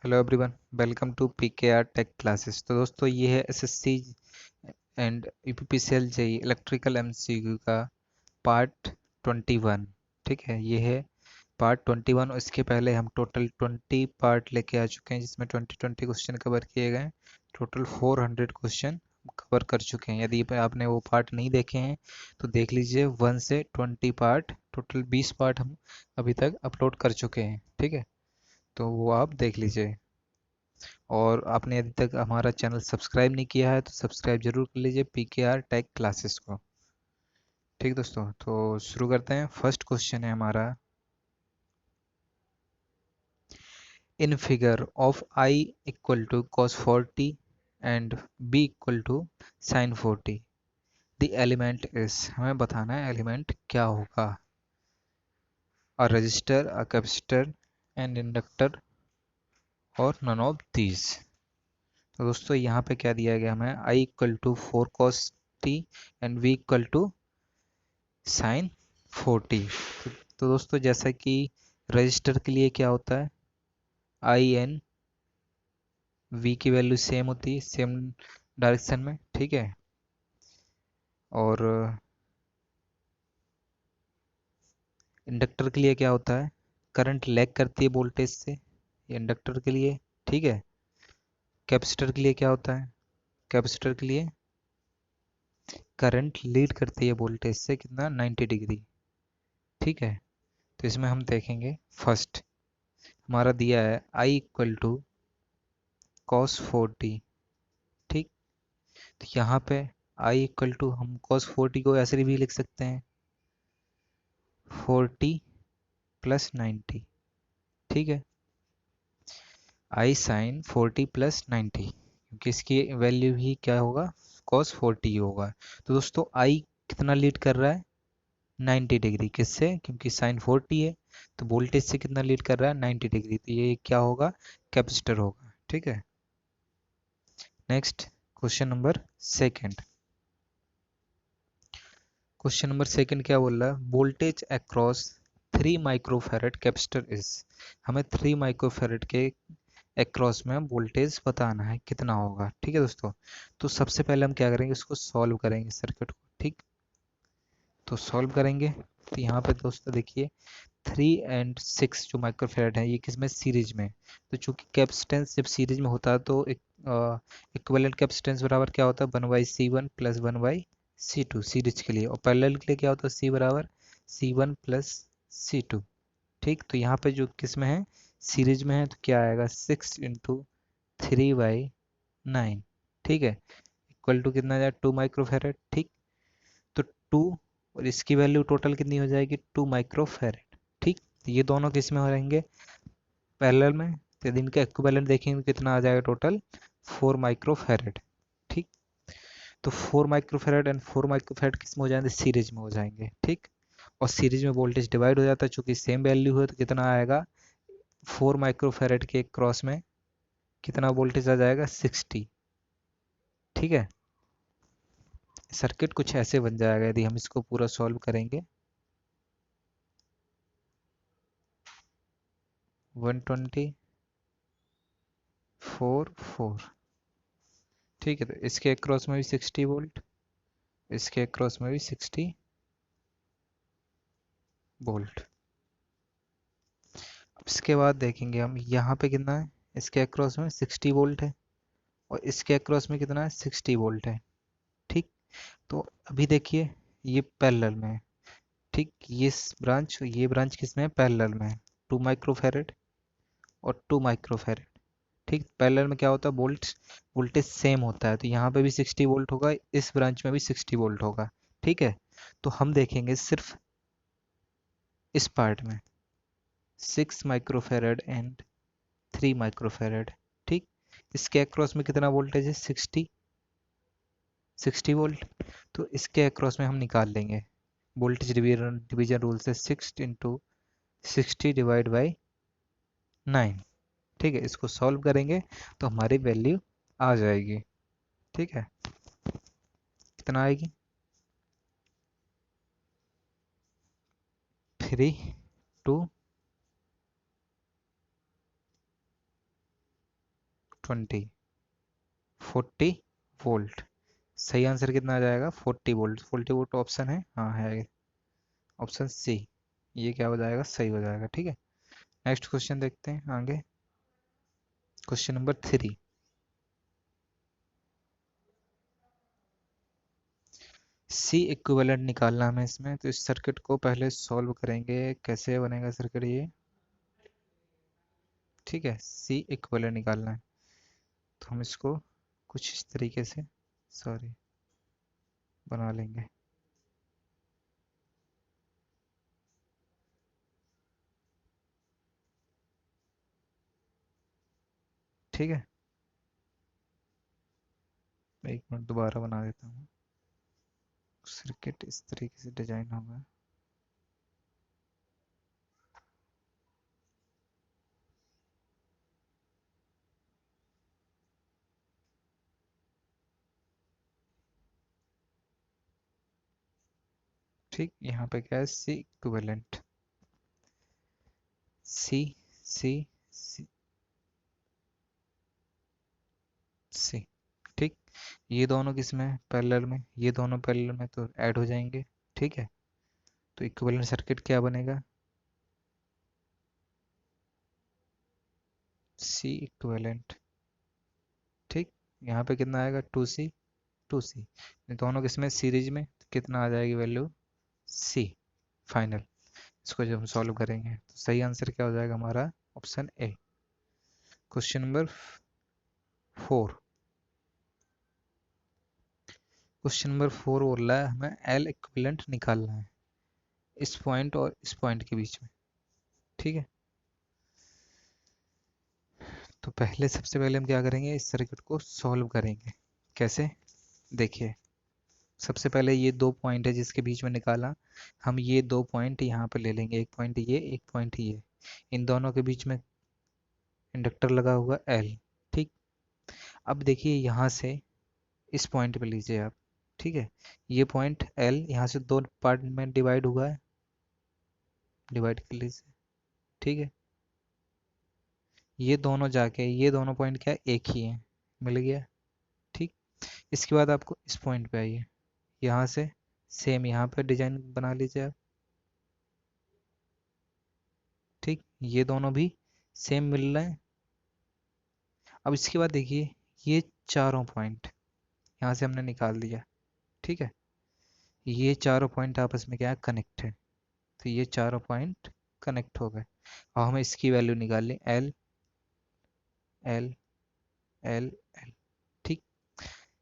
Hello everyone, welcome to PKR tech classes. तो दोस्तों ये है SSC and UPPCL JE electrical MCQ का पार्ट 21। ठीक है, ये है पार्ट 21 और इसके पहले हम टोटल 20 पार्ट लेके आ चुके हैं जिसमें 20 क्वेश्चन कवर किए गए हैं। टोटल 400 क्वेश्चन कवर कर चुके हैं। यदि आपने वो पार्ट नहीं देखे हैं तो देख लीजिए। 1 से 20 पार्ट, टोटल 20 पार्ट हम अभी तक अपलोड कर चुके हैं। ठीक है, तो वो आप देख लीजिए। और आपने अभी तक हमारा चैनल सब्सक्राइब नहीं किया है तो सब्सक्राइब जरूर कर लीजिए पीकेआर टेक क्लासेस को। ठीक दोस्तों, तो शुरू करते हैं। फर्स्ट क्वेश्चन है हमारा, in figure of i equal to cos 40 and b equal to sin 40 the element is. हमें बताना है एलिमेंट क्या होगा। A resistor, a capacitor, and inductor, और नन ऑफ दीज। तो दोस्तों यहाँ पे क्या दिया गया हमें, i equal to 4 cos t and v equal to sin 40। तो दोस्तों जैसा कि रजिस्टर के लिए क्या होता है, आई एन वी की वैल्यू सेम होती है, सेम डायरेक्शन में। ठीक है, और इंडक्टर के लिए क्या होता है, करंट लैग करती है वोल्टेज से, ये इंडक्टर के लिए। ठीक है, कैपेसिटर के लिए क्या होता है, कैपेसिटर के लिए करंट लीड करती है वोल्टेज से कितना, 90 डिग्री। ठीक है, तो इसमें हम देखेंगे फर्स्ट हमारा दिया है I इक्वल टू cos 40। ठीक, तो यहाँ पे I इक्वल टू हम cos 40 को ऐसे भी लिख सकते हैं, 40 प्लस 90। ठीक है, I sin 40 प्लस 90, क्योंकि इसकी वैल्यू ही क्या होगा, cos 40 ही होगा। तो दोस्तों I कितना लीड कर रहा है, 90 डिग्री। किससे, क्योंकि sin 40 है, तो वोल्टेज से कितना लीड कर रहा है, 90 डिग्री। तो ये क्या होगा, कैपेसिटर होगा। ठीक है, next question number second. Question number second क्या बोल रहा है, voltage across 3 microfarad capacitor is. हमें 3 माइक्रोफैरड के अक्रॉस में वोल्टेज बताना है कितना होगा। ठीक है दोस्तों, तो सबसे पहले हम क्या करेंगे, इसको सॉल्व करेंगे सर्किट को। ठीक, तो सॉल्व करेंगे तो यहाँ पे दोस्तों देखिए 3 और 6 जो माइक्रोफैरड है ये किसमें, सीरीज में। तो चूंकि कैपेसिटेंस जब सीरीज में होता है तो इक्विवेलेंट कैपेसिटेंस बराबर क्या होता है, 1/C1 प्लस 1/C2 सीरीज के लिए। और पैरेलल के लिए क्या होता है, C बराबर C1 प्लस C2। ठीक, तो यहाँ पे जो किस में है, सीरीज में है, तो क्या आएगा, 6 × 3/9। ठीक है, इक्वल टू कितना जाए, 2 माइक्रोफैरड। ठीक, तो 2 और इसकी वैल्यू टोटल कितनी हो जाएगी, 2 माइक्रोफैरड। ठीक, तो ये दोनों किस में हो रहेंगे, पैरेलल में। तो यदि इनका इक्विवेलेंट देखेंगे तो कितना आ जाएगा टोटल, 4 माइक्रोफैरड। ठीक, तो 4 माइक्रोफैरड एंड 4 माइक्रोफैरड किस में हो जाएंगे, सीरीज में हो जाएंगे। ठीक, और सीरीज में वोल्टेज डिवाइड हो जाता है, चूंकि सेम वैल्यू है तो कितना आएगा, 4 माइक्रोफैरड के क्रॉस में कितना वोल्टेज आ जाएगा, 60। ठीक है, सर्किट कुछ ऐसे बन जाएगा यदि हम इसको पूरा सॉल्व करेंगे। 120 4 4। ठीक है, तो इसके अक्रॉस में भी 60 वोल्ट, इसके अक्रॉस में भी 60 वोल्ट। अब इसके बाद देखेंगे हम यहाँ पे कितना है, इसके अक्रॉस में 60 वोल्ट है और इसके अक्रॉस में कितना है, 60 वोल्ट है। ठीक, तो अभी देखिए ये पैरेलल में है। ठीक, ये ब्रांच किस में है, पैरेलल में है, 2 माइक्रोफैरड और 2 माइक्रोफैरड। ठीक, पैरेलल में क्या होता है, वोल्टेज सेम होता है, तो यहाँ पे भी 60 वोल्ट होगा, इस ब्रांच में भी 60 वोल्ट होगा। ठीक है, तो हम देखेंगे सिर्फ इस पार्ट में 6 माइक्रोफैरड एंड 3 माइक्रोफैरड। ठीक, इसके अक्रॉस में कितना वोल्टेज है, 60 वोल्ट। तो इसके अक्रॉस में हम निकाल लेंगे वोल्टेज डिवीजन रूल से, 6 × 60 डिवाइड बाई 9। ठीक है, इसको सॉल्व करेंगे तो हमारी वैल्यू आ जाएगी। ठीक है, कितना आएगी, 3 2 20, 40 वोल्ट। सही आंसर कितना आ जाएगा? 40 वोल्ट। 40 वोल्ट ऑप्शन है, हाँ है, ऑप्शन सी। ये क्या हो जाएगा? सही हो जाएगा। ठीक है, नेक्स्ट क्वेश्चन देखते हैं आगे। Question number 3। सी इक्विवेलेंट निकालना हमें इसमें, तो इस सर्किट को पहले सॉल्व करेंगे। कैसे बनेगा सर्किट ये? ठीक है, सी इक्विवेलेंट निकालना है, तो हम इसको कुछ इस तरीके से, सॉरी, बना लेंगे। ठीक है, एक मिनट दोबारा बना देता हूँ। सर्किट इस तरीके से डिजाइन होगा। ठीक, यहाँ पे क्या है? सी इक्विवेलेंट, सी सी सी सी। ठीक, ये दोनों किस में? पैरेलल में। ये दोनों पैरेलल में तो ऐड हो जाएंगे। ठीक है, तो इक्विवेलेंट सर्किट क्या बनेगा? C equivalent. ठीक, यहाँ पे कितना आएगा? 2C, 2C। दोनों किसमें? सीरीज में, तो कितना आ जाएगी वैल्यू? सी फाइनल। इसको जब हम सॉल्व करेंगे तो सही आंसर क्या हो जाएगा हमारा? Option A. Question number 4। Question number 4 बोल रहा है हमें एल इक्विवेलेंट निकालना है इस पॉइंट और इस पॉइंट के बीच में। ठीक है, तो पहले, सबसे पहले हम क्या करेंगे? इस सर्किट को सॉल्व करेंगे। कैसे? देखिए, सबसे पहले ये दो पॉइंट है जिसके बीच में निकाला, हम ये दो पॉइंट यहाँ पे ले लेंगे। एक पॉइंट ये, एक पॉइंट ये। इन दोनों के बीच में इंडक्टर लगा हुआ एल। ठीक, अब देखिए यहाँ से इस पॉइंट पे लीजिए आप। ठीक है, ये पॉइंट एल यहाँ से दो पार्ट में डिवाइड हुआ है, डिवाइड कर लीजिए। ठीक है, ये दोनों जाके, ये दोनों पॉइंट क्या है? एक ही है, मिल गया। ठीक, इसके बाद आपको इस पॉइंट पे आइए, यहाँ से सेम यहाँ पे डिजाइन बना लीजिए आप। ठीक, ये दोनों भी सेम मिल रहे हैं। अब इसके बाद देखिए, ये चारों पॉइंट यहाँ से हमने निकाल दिया। ठीक है, ये चारों पॉइंट आपस में क्या है? कनेक्ट है। तो ये चारों पॉइंट कनेक्ट हो गए। और हमें इसकी वैल्यू निकालनी, एल एल एल एल। ठीक,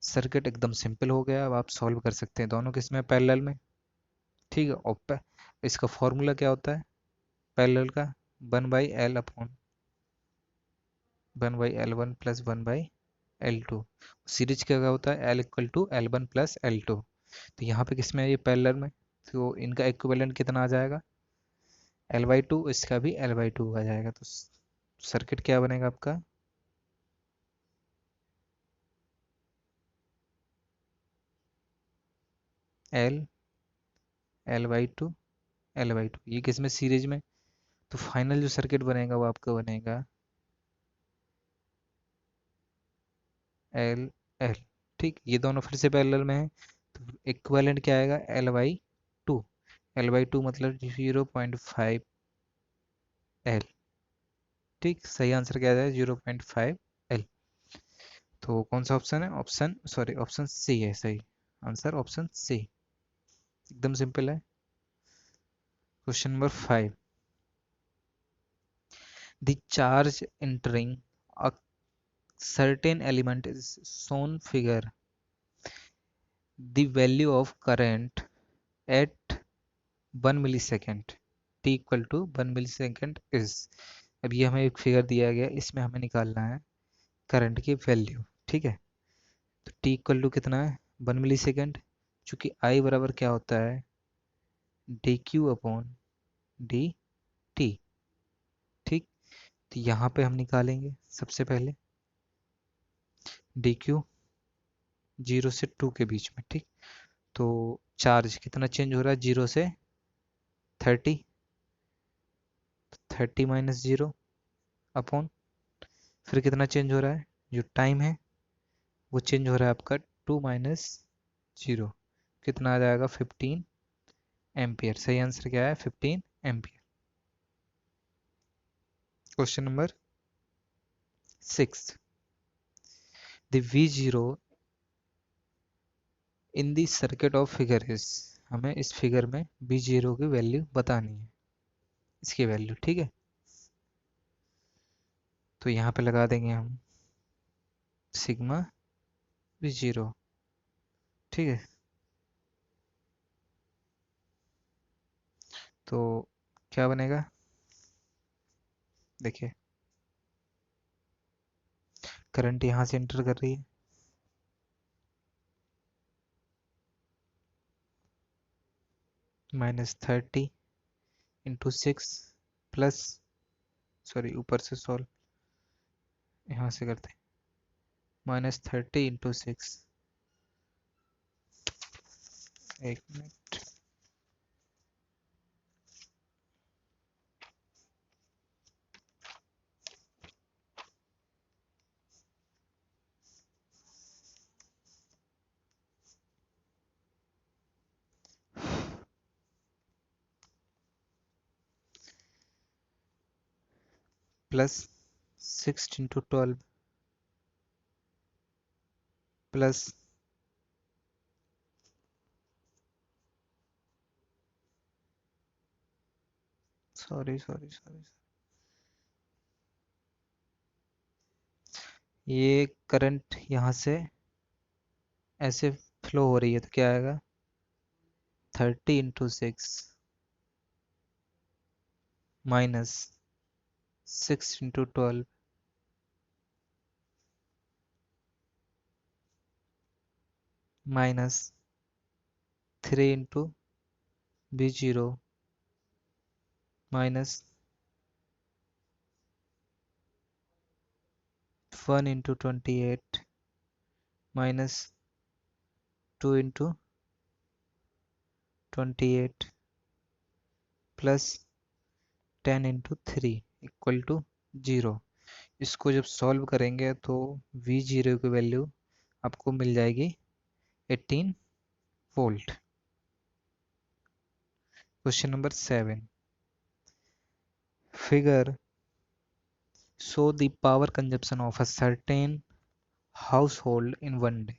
सर्किट एकदम सिंपल हो गया। अब आप सॉल्व कर सकते हैं दोनों किसमें? पैरेलल में। ठीक है, और इसका फॉर्मूला क्या होता है पैरेलल का? 1/L/, 1/L1 plus 1/L2। Series क्या होता है? L = L1 + L2। तो यहाँ पे किसमें है? ये पैरेलल में, तो इनका इक्विवेलेंट कितना आ जाएगा? L/2। इसका भी L/2 आ जाएगा। तो सर्किट क्या बनेगा आपका? L, L/2, L/2। ये किसमें? सीरीज में। तो फाइनल जो सर्किट बनेगा वो आपका बनेगा एल एल। ठीक, ये दोनों फिर से पैरेलल में है, तो इक्विवेलेंट क्या आएगा? L/2। L/2 मतलब 0.5L। ठीक, सही आंसर क्या आ जाएगा? 0.5L। तो कौन सा ऑप्शन है? ऑप्शन, सॉरी, ऑप्शन सी है सही आंसर, ऑप्शन सी। एकदम सिंपल है। Question number 5। The charge entering a certain element is shown figure. The value of current at 1 millisecond t equal to 1 millisecond is। अब ये हमें एक figure दिया गया, इसमें हमें निकालना है करंट की वैल्यू। ठीक है, तो t इक्वल टू कितना है? 1 मिली सेकेंड। चूंकि I बराबर क्या होता है? dq/dt। ठीक, तो यहाँ पे हम निकालेंगे सबसे पहले dq 0 से 2 के बीच में। ठीक, तो चार्ज कितना चेंज हो रहा है? 0 से 30, 30 - 0 अपॉन, फिर कितना चेंज हो रहा है? जो टाइम है वो चेंज हो रहा है आपका 2 - 0, कितना आ जाएगा 15 एम्पियर। सही आंसर क्या है 15 ampere. Question number 6, the V0 in the circuit of figure is, हमें इस फिगर में V0 की वैल्यू बतानी है, इसकी वैल्यू, ठीक है। तो यहाँ पे लगा देंगे हम सिग्मा V0, ठीक है। तो क्या बनेगा, देखिए करंट यहाँ से एंटर कर रही है, -30 × 6 प्लस, सॉरी ऊपर से सॉल्व, यहाँ से करते हैं -30 × 6, एक minute, plus 6 × 12 plus, sorry sorry sorry, ये करंट यहाँ से ऐसे फ्लो हो रही है तो क्या आएगा 30 × 6 -6 × 12 -3 × V0 -1 × 28 -2 × 28 प्लस 10 × 3 इक्वल टू 0। इसको जब सॉल्व करेंगे तो V0 की वैल्यू आपको मिल जाएगी 18 volt. Question number 7, figure show the power consumption of a certain household in one day,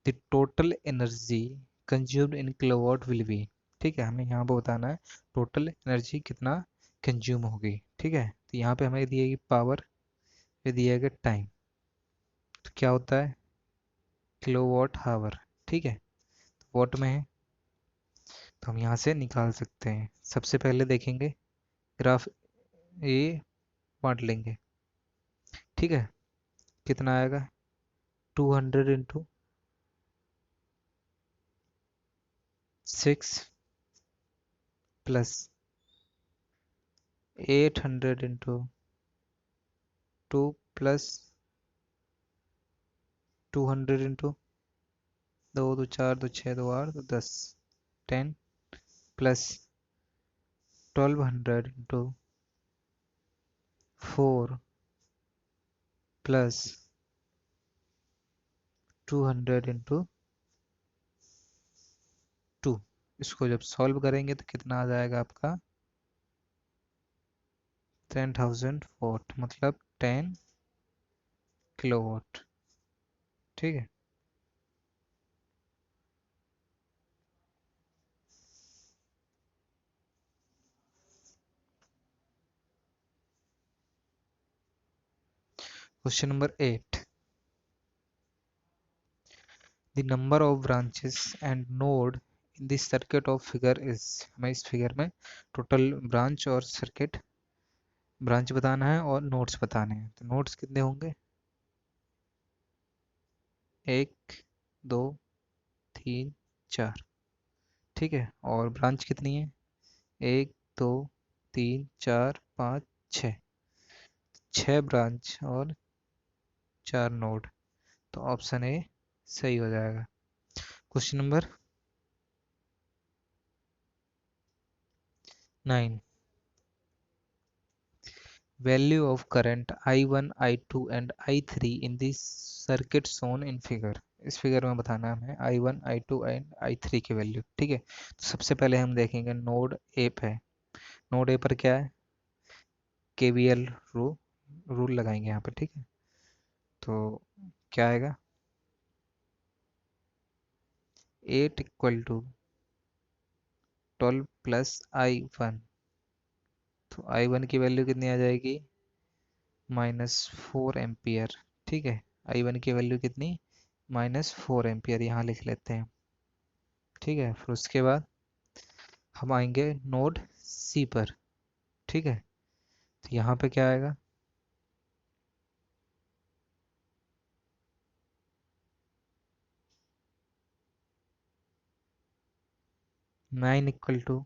the total energy consumed in kilowatt will be, ठीक है। हमें यहाँ पे बताना है टोटल एनर्जी कितना कंज्यूम होगी, ठीक है। तो यहाँ पे हमें दिएगी पावर, ये दिया गया टाइम, तो क्या होता है किलोवाट हावर, ठीक है। वॉट में है तो हम यहाँ से निकाल सकते हैं। सबसे पहले देखेंगे ग्राफ, ये बांट लेंगे, ठीक है। कितना आएगा 200 × 6 प्लस 800 × 2 प्लस 200 × 2 2 4 2 6 2 8 2 10 10 प्लस 1200 × 4 प्लस 200 × 2। इसको जब सॉल्व करेंगे तो कितना आ जाएगा आपका 10,000 वॉट, मतलब 10 किलोवाट, ठीक है। Question number 8, the number of branches and node in this circuit of figure is, हमें इस फिगर में टोटल ब्रांच और सर्किट, ब्रांच बताना है और नोड्स बताने हैं। तो नोड्स कितने होंगे 1 2 3 4, ठीक है। और ब्रांच कितनी है 1 2 3 4 5 6, 6 ब्रांच और 4 नोड, तो ऑप्शन ए सही हो जाएगा। Question number 9, value of current I1 I2 and I3 in this circuit shown in figure. इस फिगर में बताना है हमें I1 I2 एंड I3 की वैल्यू। ठीक है, तो सबसे पहले हम देखेंगे नोड ए पे। नोड ए पर क्या है, KVL रूल लगाएंगे यहाँ पे। ठीक है, तो क्या आएगा, 8 इक्वल टू 12 प्लस I1। तो I1 की वैल्यू कितनी आ जाएगी, -4 एम्पियर। ठीक है, I1 की वैल्यू कितनी, -4 एम्पियर, यहाँ लिख लेते हैं। ठीक है, फिर उसके बाद हम आएंगे नोड सी पर। ठीक है, तो यहाँ पे क्या आएगा, 9 इक्वल टू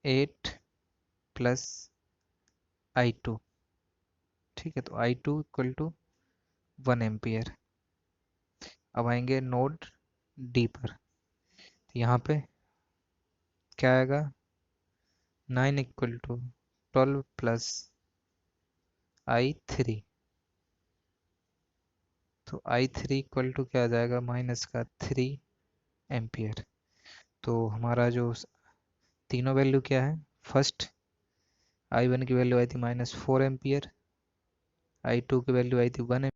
8 प्लस I2। ठीक है, तो I2 इक्वल टू 1 एम्पियर। अब आएंगे नोड डी पर। तो यहाँ पे क्या आएगा, 9 इक्वल टू 12 प्लस I3। तो I3 इक्वल टू क्या आ जाएगा, माइनस का 3 एम्पियर। तो हमारा जो तीनों वैल्यू क्या है, फर्स्ट I1 की वैल्यू आई थी -4 एम्पियर, I2 की वैल्यू आई थी 1